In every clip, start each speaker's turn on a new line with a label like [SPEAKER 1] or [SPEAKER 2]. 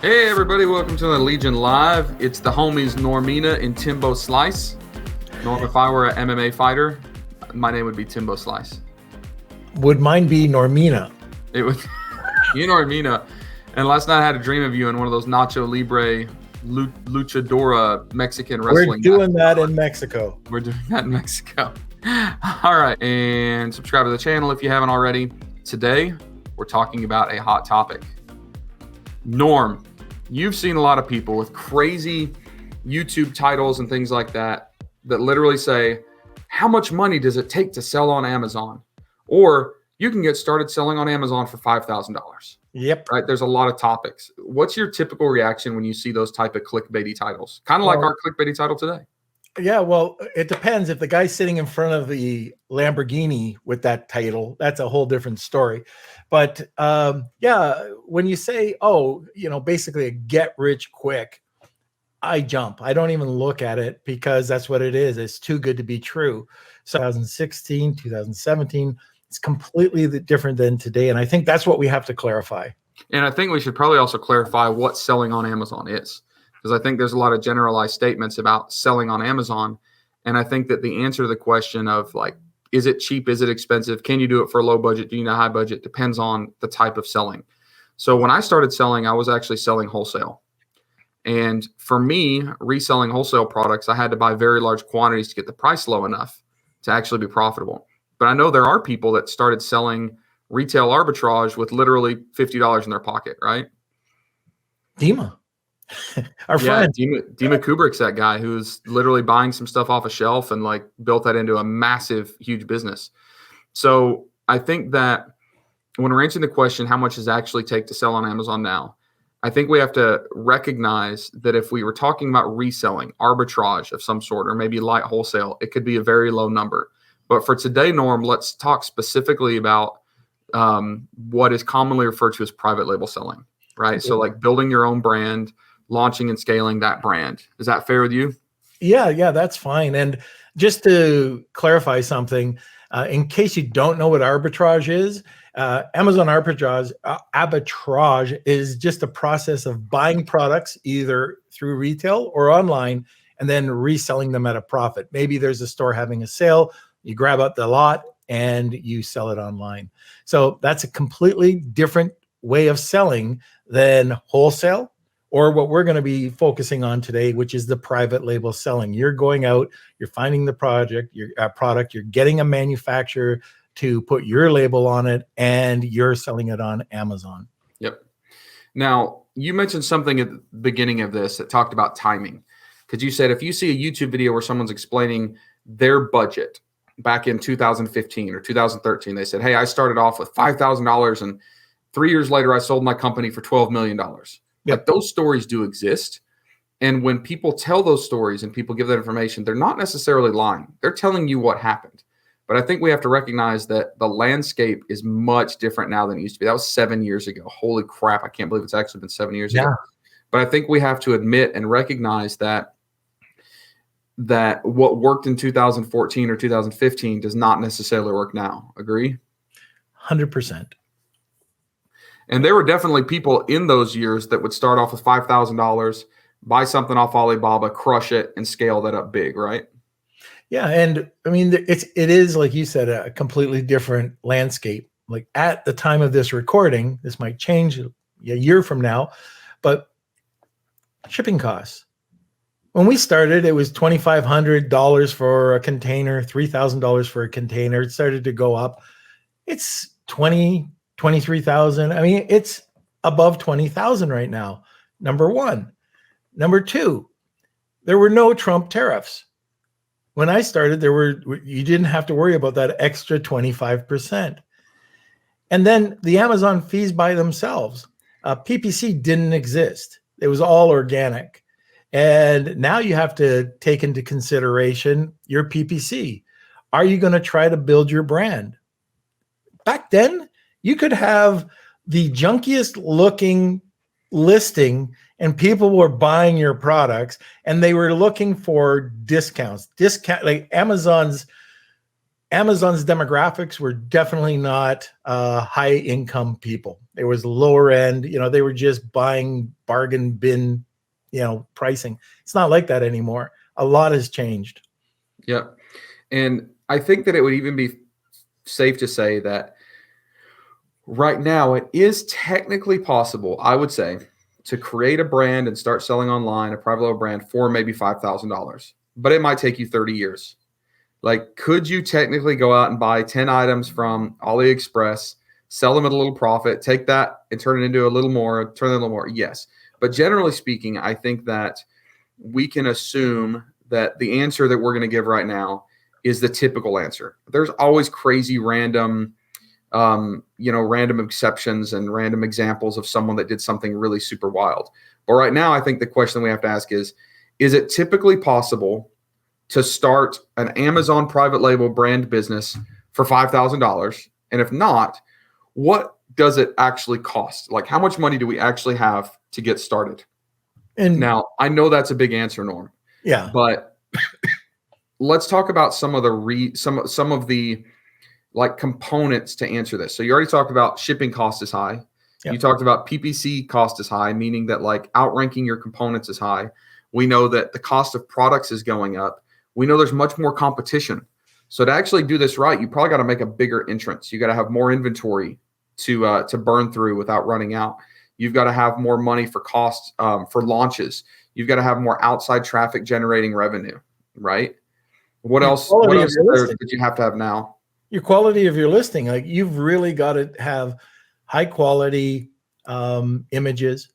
[SPEAKER 1] Hey everybody, welcome to the Legion Live. It's the homies Normina and Timbo Slice. Norm, if I were an MMA fighter, my name would be Timbo Slice.
[SPEAKER 2] Would mine be Normina?
[SPEAKER 1] It would, you Normina. And last night I had a dream of you in one of those Nacho Libre luchadora Mexican wrestling.
[SPEAKER 2] We're doing that in Mexico.
[SPEAKER 1] We're doing that in Mexico. All right, and subscribe to the channel if you haven't already. Today, we're talking about a hot topic. Norm, you've seen a lot of people with crazy YouTube titles and things like that literally say, how much money does it take to sell on Amazon? Or you can get started selling on Amazon for $5,000.
[SPEAKER 2] Yep.
[SPEAKER 1] Right? There's a lot of topics. What's your typical reaction when you see those type of clickbaity titles? Kind of like our clickbaity title today.
[SPEAKER 2] Yeah, well, it depends. If the guy's sitting in front of the Lamborghini with that title, that's a whole different story. But yeah, when you say, basically a get rich quick, I jump. I don't even look at it because that's what it is. It's too good to be true. So 2016, 2017, it's completely different than today. And I think that's what we have to clarify.
[SPEAKER 1] And I think we should probably also clarify what selling on Amazon is. Because I think there's a lot of generalized statements about selling on Amazon. And I think that the answer to the question of like, is it cheap? Is it expensive? Can you do it for a low budget? Do you need a high budget? Depends on the type of selling. So when I started selling, I was actually selling wholesale. And for me, reselling wholesale products, I had to buy very large quantities to get the price low enough to actually be profitable. But I know there are people that started selling retail arbitrage with literally $50 in their pocket, right?
[SPEAKER 2] Dima. Our friend
[SPEAKER 1] Dima Kubrick's that guy who's literally buying some stuff off a shelf and like built that into a massive, huge business. So I think that when we're answering the question, how much does it actually take to sell on Amazon now? I think we have to recognize that if we were talking about reselling, arbitrage of some sort, or maybe light wholesale, it could be a very low number. But for today, Norm, let's talk specifically about what is commonly referred to as private label selling, right? So like building your own brand, launching and scaling that brand. Is that fair with you?
[SPEAKER 2] Yeah, that's fine. And just to clarify something, in case you don't know what arbitrage is, Amazon arbitrage is just a process of buying products either through retail or online and then reselling them at a profit. Maybe there's a store having a sale, you grab up the lot and you sell it online. So that's a completely different way of selling than wholesale, or what we're going to be focusing on today, which is the private label selling. You're going out, you're finding the product, you're getting a manufacturer to put your label on it, and you're selling it on Amazon.
[SPEAKER 1] Yep. Now, you mentioned something at the beginning of this that talked about timing, because you said if you see a YouTube video where someone's explaining their budget back in 2015 or 2013, they said, hey, I started off with $5,000 and 3 years later, I sold my company for $12 million. Like those stories do exist. And when people tell those stories and people give that information, they're not necessarily lying. They're telling you what happened. But I think we have to recognize that the landscape is much different now than it used to be. That was 7 years ago. Holy crap. I can't believe it's actually been 7 years ago. But I think we have to admit and recognize that what worked in 2014 or 2015 does not necessarily work now. Agree?
[SPEAKER 2] 100%.
[SPEAKER 1] And there were definitely people in those years that would start off with $5,000, buy something off Alibaba, crush it, and scale that up big, right?
[SPEAKER 2] Yeah, and I mean, it is like you said, a completely different landscape. Like at the time of this recording, this might change a year from now, but shipping costs. When we started, it was $2,500 for a container, $3,000 for a container. It started to go up. It's $23,000. I mean, it's above $20,000 right now. Number one. Number two, there were no Trump tariffs. When I started, you didn't have to worry about that extra 25%. And then the Amazon fees by themselves. PPC didn't exist. It was all organic. And now you have to take into consideration your PPC. Are you going to try to build your brand? Back then, you could have the junkiest looking listing and people were buying your products and they were looking for discounts. Like Amazon's Amazon's demographics were definitely not high income people. It was lower end, they were just buying bargain bin, pricing. It's not like that anymore. A lot has changed.
[SPEAKER 1] Yeah. And I think that it would even be safe to say that right now it is technically possible, I would say, to create a brand and start selling online, a private label brand, for maybe $5,000, but it might take you 30 years. Like, could you technically go out and buy 10 items from AliExpress, sell them at a little profit, take that and turn it into a little more, turn it a little more? Yes. But generally speaking, I think that we can assume that the answer that we're going to give right now is the typical answer. There's always crazy random, random exceptions and random examples of someone that did something really super wild. But right now, I think the question we have to ask is it typically possible to start an Amazon private label brand business for $5,000? And if not, what does it actually cost? Like, how much money do we actually have to get started? And now, I know that's a big answer, Norm.
[SPEAKER 2] Yeah.
[SPEAKER 1] But let's talk about some of the like components to answer this. So you already talked about shipping cost is high. Yep. You talked about PPC cost is high, meaning that like outranking your components is high. We know that the cost of products is going up. We know there's much more competition. So to actually do this right, you probably got to make a bigger entrance. You got to have more inventory to burn through without running out. You've got to have more money for costs, for launches. You've got to have more outside traffic generating revenue, right? What else did you have to have now?
[SPEAKER 2] Your quality of your listing. Like, you've really got to have high quality images,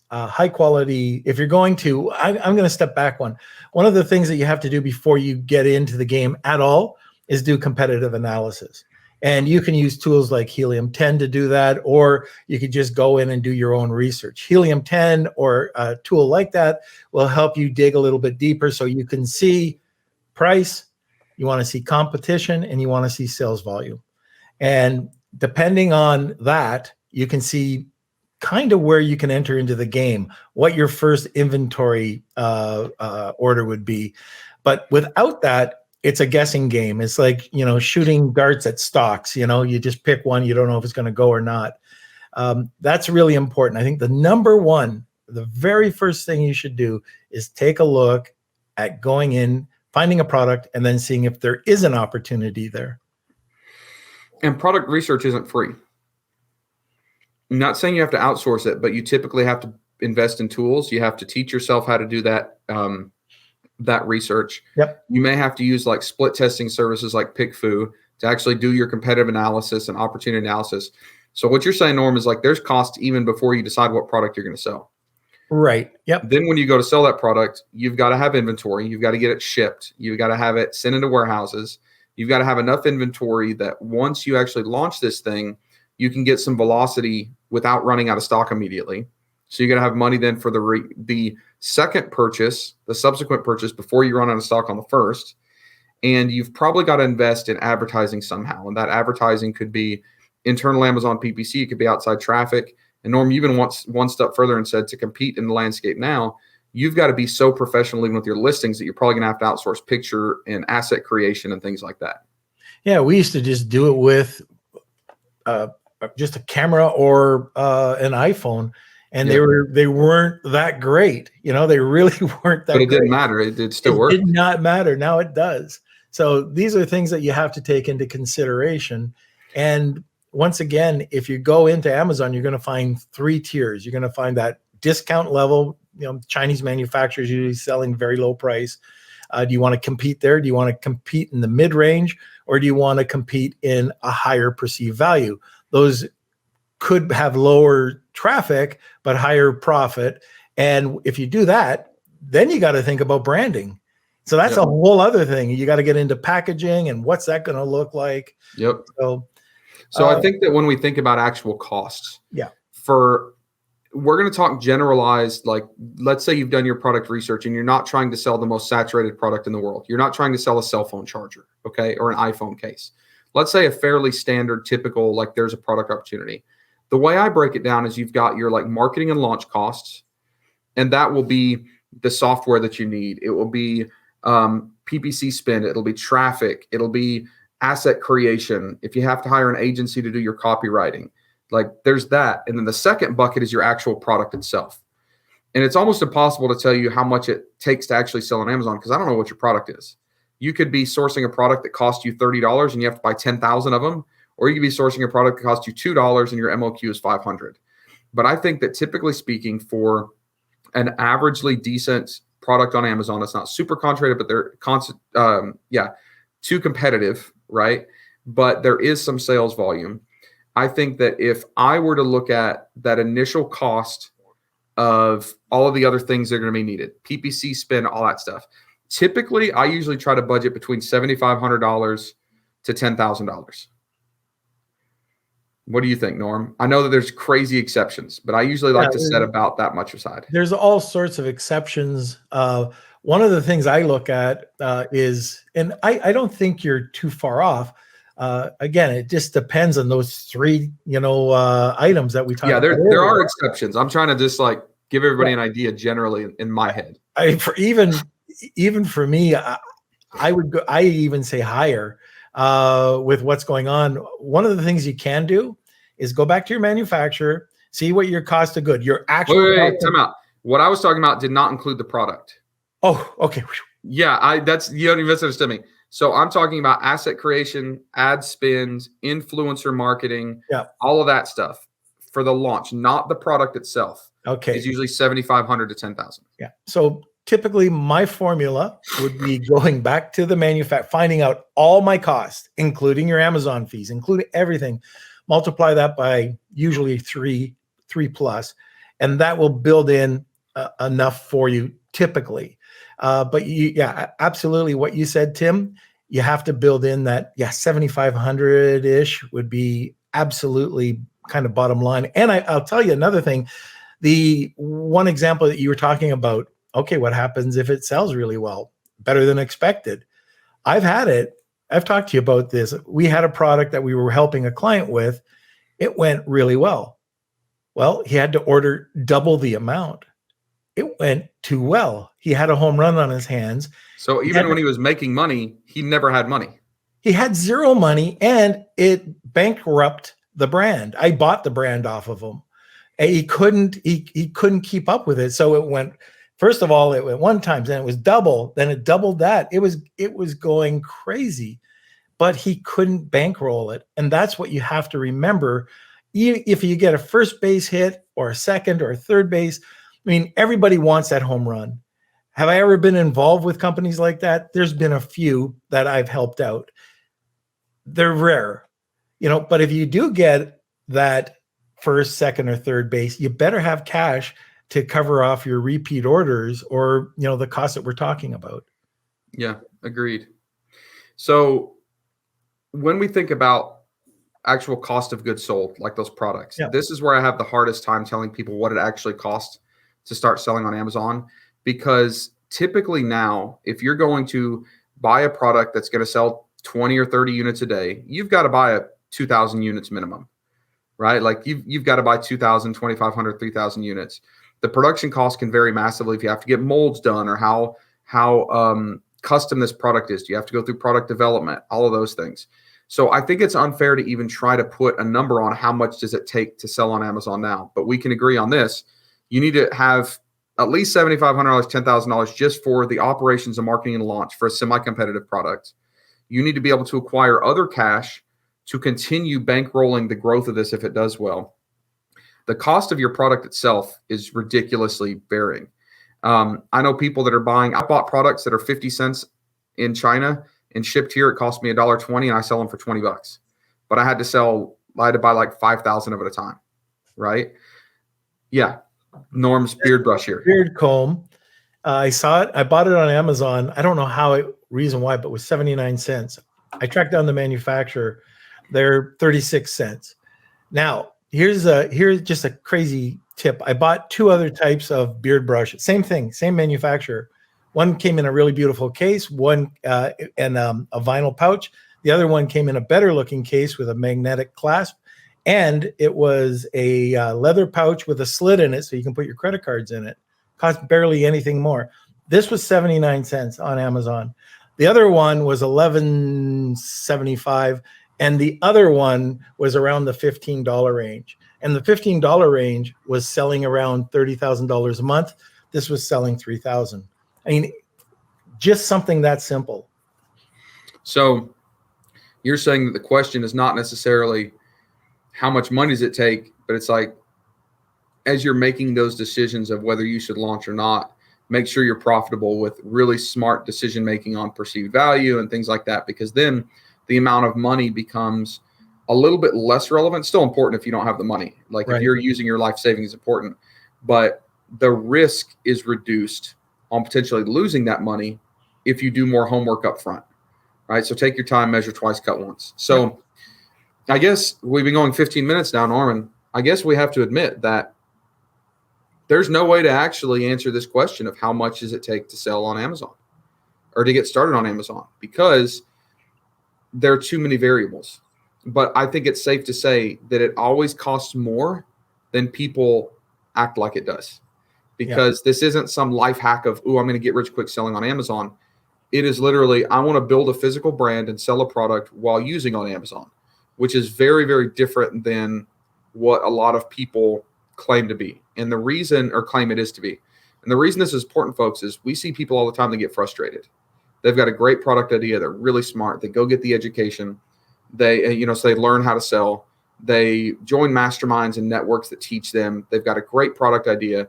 [SPEAKER 2] high quality. If you're going to, I'm going to step back one. One of the things that you have to do before you get into the game at all is do competitive analysis. And you can use tools like Helium 10 to do that, or you could just go in and do your own research. Helium 10 or a tool like that will help you dig a little bit deeper so you can see price, you want to see competition, and you want to see sales volume. And depending on that, you can see kind of where you can enter into the game, what your first inventory order would be. But without that, it's a guessing game. It's like, shooting darts at stocks. You just pick one. You don't know if it's going to go or not. That's really important. I think the very first thing you should do is take a look at going in, finding a product, and then seeing if there is an opportunity there.
[SPEAKER 1] And product research isn't free. I'm not saying you have to outsource it, but you typically have to invest in tools. You have to teach yourself how to do that research.
[SPEAKER 2] Yep.
[SPEAKER 1] You may have to use like split testing services like PickFu to actually do your competitive analysis and opportunity analysis. So what you're saying, Norm, is like there's cost even before you decide what product you're going to sell.
[SPEAKER 2] Right. Yep.
[SPEAKER 1] Then when you go to sell that product, you've got to have inventory. You've got to get it shipped. You've got to have it sent into warehouses. You've got to have enough inventory that once you actually launch this thing, you can get some velocity without running out of stock immediately. So you got to have money then for the second purchase, the subsequent purchase, before you run out of stock on the first. And you've probably got to invest in advertising somehow. And that advertising could be internal Amazon PPC. It could be outside traffic. And Norm, you even went one step further and said to compete in the landscape now, you've got to be so professional even with your listings that you're probably going to have to outsource picture and asset creation and things like that.
[SPEAKER 2] Yeah, we used to just do it with just a camera or an iPhone, and they weren't that great. They really weren't that great. But
[SPEAKER 1] it didn't matter. It did still work.
[SPEAKER 2] It did not matter. Now it does. So these are things that you have to take into consideration. And once again, if you go into Amazon, you're going to find 3 tiers. You're going to find that discount level. Chinese manufacturers usually selling very low price. Do you want to compete there? Do you want to compete in the mid-range, or do you want to compete in a higher perceived value? Those could have lower traffic, but higher profit. And if you do that, then you got to think about branding. So that's a whole other thing. You got to get into packaging and what's that going to look like.
[SPEAKER 1] Yep. So I think that when we think about actual costs, we're going to talk generalized, like let's say you've done your product research and you're not trying to sell the most saturated product in the world. You're not trying to sell a cell phone charger, okay, or an iPhone case. Let's say a fairly standard, typical, like there's a product opportunity. The way I break it down is you've got your like marketing and launch costs, and that will be the software that you need. It will be PPC spend. It'll be traffic. It'll be asset creation, if you have to hire an agency to do your copywriting, like there's that. And then the second bucket is your actual product itself. And it's almost impossible to tell you how much it takes to actually sell on Amazon because I don't know what your product is. You could be sourcing a product that costs you $30 and you have to buy 10,000 of them, or you could be sourcing a product that costs you $2 and your MOQ is 500. But I think that typically speaking, for an averagely decent product on Amazon, it's not super concentrated, but they're too competitive, right? But there is some sales volume. I think that if I were to look at that initial cost of all of the other things that are going to be needed, PPC spend, all that stuff, typically I usually try to budget between $7,500 to $10,000. What do you think, Norm? I know that there's crazy exceptions, but I usually like to set about that much aside.
[SPEAKER 2] There's all sorts of exceptions. One of the things I look at is, and I don't think you're too far off. Again, it just depends on those three, items that we talked about.
[SPEAKER 1] Yeah, there are exceptions. I'm trying to just like give everybody an idea generally in my head.
[SPEAKER 2] Even for me, I even say higher with what's going on. One of the things you can do is go back to your manufacturer, see what your cost of good, your actual.
[SPEAKER 1] Wait, time out. What I was talking about did not include the product.
[SPEAKER 2] Oh, okay.
[SPEAKER 1] Yeah, you don't even misunderstand me. So I'm talking about asset creation, ad spend, influencer marketing, all of that stuff for the launch, not the product itself.
[SPEAKER 2] Okay.
[SPEAKER 1] It's usually $7,500 to $10,000.
[SPEAKER 2] Yeah. So typically my formula would be going back to the manufacturer, finding out all my costs, including your Amazon fees, including everything, multiply that by usually three plus, and that will build in enough for you typically. But absolutely what you said, Tim, you have to build in that, 7,500-ish would be absolutely kind of bottom line. And I'll tell you another thing, the one example that you were talking about, okay, what happens if it sells really well, better than expected? I've talked to you about this. We had a product that we were helping a client with. It went really well. Well, he had to order double the amount. It went too well. He had a home run on his hands.
[SPEAKER 1] So even when he was making money, he never had money.
[SPEAKER 2] He had zero money, and it bankrupted the brand. I bought the brand off of him. And he couldn't keep up with it. So it went, first of all, it went one time, then it was double, then it doubled that. It was going crazy, but he couldn't bankroll it. And that's what you have to remember. If you get a first base hit or a second or a third base, I mean, everybody wants that home run. Have I ever been involved with companies like that? There's been a few that I've helped out. They're rare, but if you do get that first, second, or third base, you better have cash to cover off your repeat orders or, the cost that we're talking about.
[SPEAKER 1] Yeah, agreed. So when we think about actual cost of goods sold, like those products, this is where I have the hardest time telling people what it actually costs to start selling on Amazon, because typically now, if you're going to buy a product that's going to sell 20 or 30 units a day, you've got to buy 2,000 units minimum, right? Like you've got to buy 2,000, 2,500, 3,000 units. The production cost can vary massively if you have to get molds done or how custom this product is. Do you have to go through product development? All of those things. So I think it's unfair to even try to put a number on how much does it take to sell on Amazon now. But we can agree on this. You need to have at least $7,500, $10,000 just for the operations and marketing and launch for a semi-competitive product. You need to be able to acquire other cash to continue bankrolling the growth of this if it does well. The cost of your product itself is ridiculously varying. I know people that are buying, I bought products that are 50 cents in China and shipped here. It cost me $1.20 and I sell them for $20. But I had to buy like 5,000 of it at a time, right? Yeah. Norm's beard brush here.
[SPEAKER 2] Beard comb. I saw it. I bought it on Amazon. I don't know reason why, but it was 79 cents. I tracked down the manufacturer. They're 36 cents. Now, here's just a crazy tip. I bought two other types of beard brush. Same thing, same manufacturer. One came in a really beautiful case, one and a vinyl pouch. The other one came in a better looking case with a magnetic clasp. And it was a leather pouch with a slit in it so you can put your credit cards in it. Cost barely anything more. This was 79 cents on Amazon. The other one was $11.75, and the other one was around the $15 range. And the $15 range was selling around $30,000 a month. This was selling $3,000. I mean, just something that simple.
[SPEAKER 1] So you're saying that the question is not necessarily how much money does it take, but it's like, as you're making those decisions of whether you should launch or not, make sure you're profitable with really smart decision making on perceived value and things like that, because then the amount of money becomes a little bit less relevant. Still important if you don't have the money. Like
[SPEAKER 2] Right.
[SPEAKER 1] if you're using your life savings, is important, but the risk is reduced on potentially losing that money if you do more homework up front, right? So take your time, measure twice, cut once. So I guess we've been going 15 minutes now, Norman. I guess we have to admit that there's no way to actually answer this question of how much does it take to sell on Amazon or to get started on Amazon, because there are too many variables. But I think it's safe to say that it always costs more than people act like it does, because this isn't some life hack of, I'm going to get rich quick selling on Amazon. It is literally, I want to build a physical brand and sell a product while using on Amazon, which is very, very different than what a lot of people claim to be. And the reason, or claim it is to be. And the reason this is important, folks, is we see people all the time that get frustrated. They've got a great product idea. They're really smart. They go get the education. They, so they learn how to sell. They join masterminds and networks that teach them. They've got a great product idea.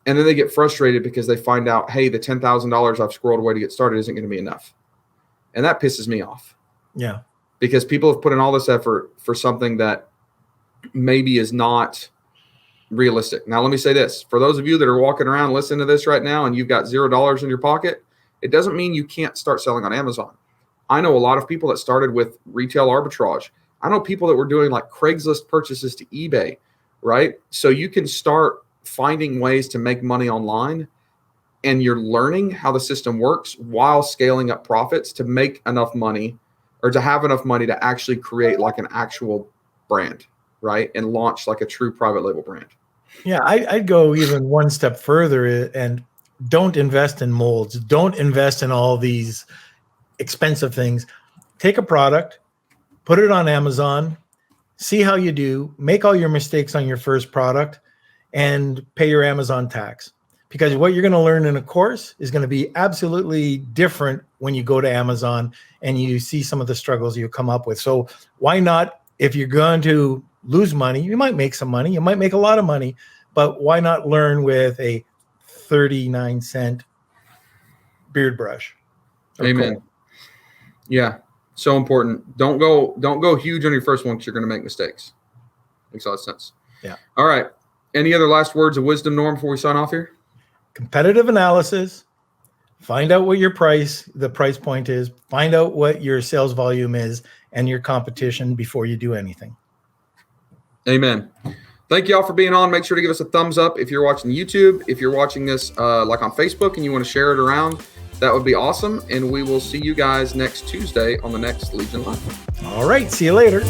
[SPEAKER 1] And then they get frustrated because they find out, hey, the $10,000 I've squirreled away to get started isn't going to be enough. And that pisses me off.
[SPEAKER 2] Yeah.
[SPEAKER 1] Because people have put in all this effort for something that maybe is not realistic. Now, let me say this. For those of you that are walking around listening to this right now and you've got $0 in your pocket, it doesn't mean you can't start selling on Amazon. I know a lot of people that started with retail arbitrage. I know people that were doing like Craigslist purchases to eBay, right? So you can start finding ways to make money online, and you're learning how the system works while scaling up profits to make enough money, or to have enough money to actually create like an actual brand, right? And launch like a true private label brand.
[SPEAKER 2] Yeah, I'd go even one step further and don't invest in molds. Don't invest in all these expensive things. Take a product, put it on Amazon, see how you do, make all your mistakes on your first product, and pay your Amazon tax. Because what you're going to learn in a course is going to be absolutely different when you go to Amazon and you see some of the struggles you come up with. So why not, if you're going to lose money, you might make some money, you might make a lot of money, but why not learn with a 39-cent beard brush?
[SPEAKER 1] Amen.
[SPEAKER 2] Cool.
[SPEAKER 1] Yeah. So important. Don't go huge on your first one, because you're going to make mistakes. Makes a lot of sense.
[SPEAKER 2] Yeah.
[SPEAKER 1] All right. Any other last words of wisdom, Norm, before we sign off here?
[SPEAKER 2] Competitive analysis. Find out what the price point is. Find out what your sales volume is and your competition before you do anything.
[SPEAKER 1] Amen. Thank you all for being on. Make sure to give us a thumbs up if you're watching YouTube. If you're watching this like on Facebook and you want to share it around, that would be awesome. And we will see you guys next Tuesday on the next Legion Live.
[SPEAKER 2] All right. See you later.